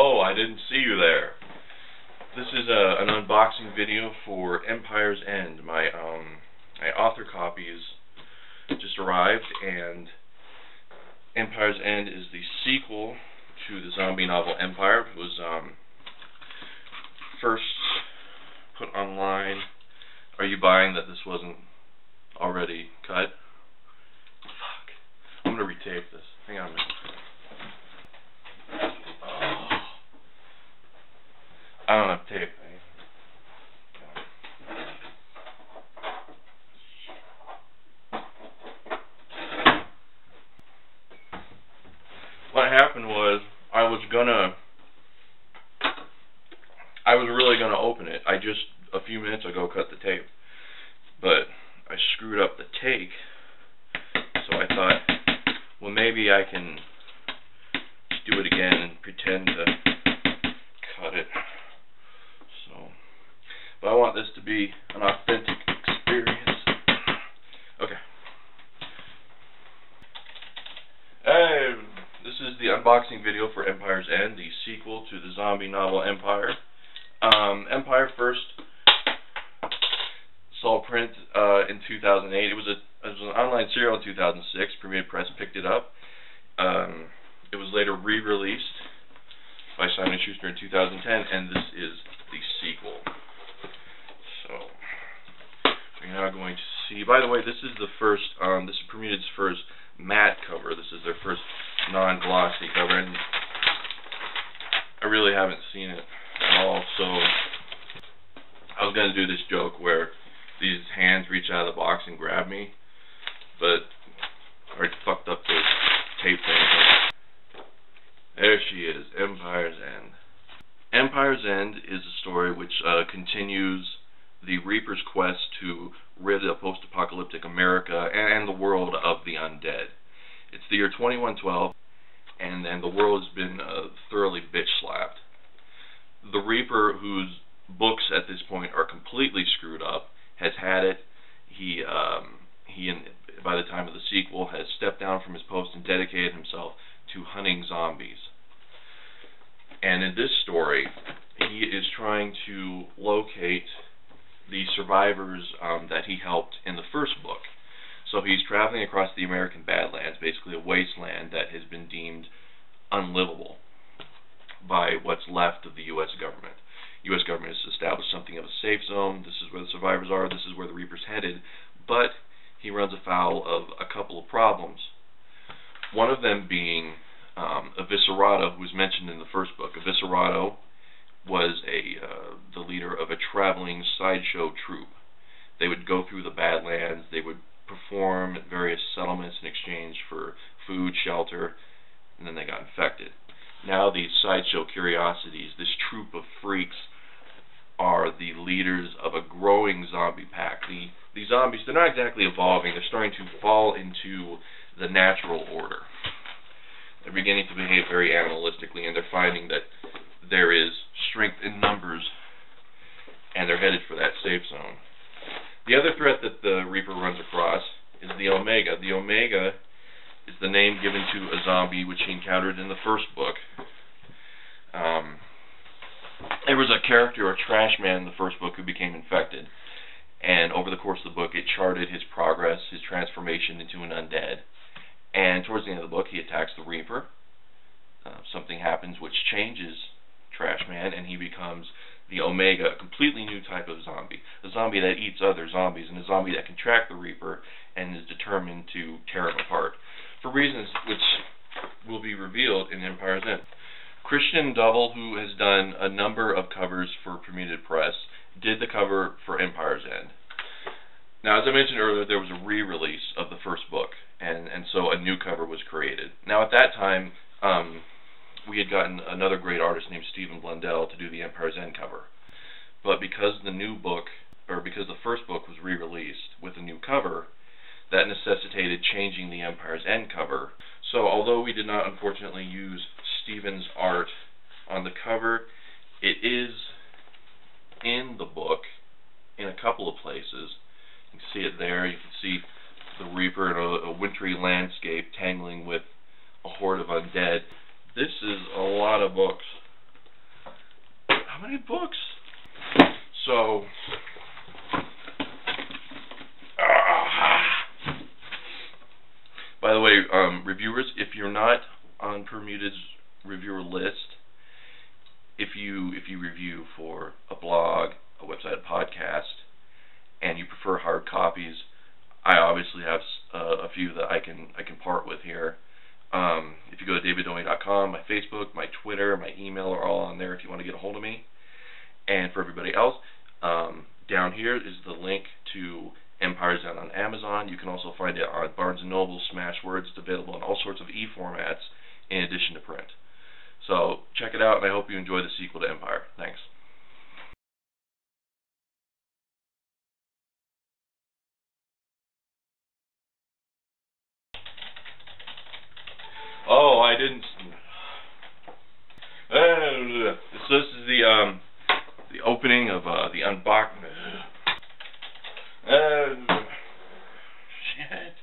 Oh, I didn't see you there. This is an unboxing video for Empire's End. My author copies just arrived, and Empire's End is the sequel to the zombie novel Empire. It was first put online. Are you buying that this wasn't already cut? Fuck. I'm gonna retape this. Hang on a minute. I don't have tape. What happened was I was really gonna open it. I just a few minutes ago cut the tape, but I screwed up the take, so I thought, well, maybe I can do it again and pretend to cut it. But I want this to be an authentic experience. Okay. Hey, this is the unboxing video for Empire's End, the sequel to the zombie novel Empire. Empire first saw print in 2008. It was an online serial in 2006. Premier Press picked it up. It was later re-released by Simon & Schuster in 2010, and this is the sequel. So we're now going to see. By the way, this is the first. This is Bermuda's first matte cover. This is their first non-glossy cover, and I really haven't seen it at all. So I was going to do this joke where these hands reach out of the box and grab me, but I already fucked up the tape thing. There she is, Empire's End. Empire's End is a story which continues the Reaper's quest to rid the post-apocalyptic America and the world of the undead. It's the year 2112, and the world has been thoroughly bitch-slapped. The Reaper, whose books at this point are completely screwed up, has had it. He by the time of the sequel, has stepped down from his post and dedicated himself to hunting zombies. And in this story, he is trying to locate the survivors that he helped in the first book. So he's traveling across the American Badlands, basically a wasteland that has been deemed unlivable by what's left of the U.S. government. The U.S. government has established something of a safe zone. This is where the survivors are. This is where the Reaper's headed. But he runs afoul of a couple of problems. One of them being Eviscerado, who was mentioned in the first book. Eviscerado was the leader of a traveling sideshow troupe. They would go through the Badlands. They would perform at various settlements in exchange for food, shelter, and then they got infected. Now these sideshow curiosities, this troupe of freaks, are the leaders of a growing zombie pack. The zombies, they're not exactly evolving. They're starting to fall into the natural order. They're beginning to behave very animalistically, and they're finding that there is strength in numbers, and they're headed for that safe zone. The other threat that the Reaper runs across is the Omega. The Omega is the name given to a zombie which he encountered in the first book. There was a character, a trash man in the first book, who became infected, and over the course of the book it charted his progress, his transformation into an undead. And towards the end of the book he attacks the Reaper. Something happens which changes Trash Man, and he becomes the Omega, a completely new type of zombie. A zombie that eats other zombies, and a zombie that can track the Reaper and is determined to tear him apart, for reasons which will be revealed in Empire's End. Christian Double, who has done a number of covers for Premier Press, did the cover for Empire's End. Now, as I mentioned earlier, there was a re-release of the first book, and so a new cover was created. Now, at that time, we had gotten another great artist named Stephen Blundell to do the Empire's End cover. But because the new book, or because the first book was re-released with a new cover, that necessitated changing the Empire's End cover. So although we did not unfortunately use Stephen's art on the cover, it is in the book in a couple of places. You can see it there. You can see the Reaper in a wintry landscape tangling with a horde of undead. This is a lot of books. reviewers. If you're not on Permuted's reviewer list, if you review for a blog, a website, a podcast, and you prefer hard copies, I obviously have a few that I can part with here. If you go to daviddunwoody.com, my Facebook, my Twitter, my email are all on there if you want to get a hold of me. And for everybody else, down here is the link to Empire's Down on Amazon. You can also find it on Barnes & Noble, Smashwords. It's available in all sorts of e-formats in addition to print. So check it out, and I hope you enjoy the sequel to Empire. Thanks. Oh, I didn't. So this is the opening of the unboxing. Shit.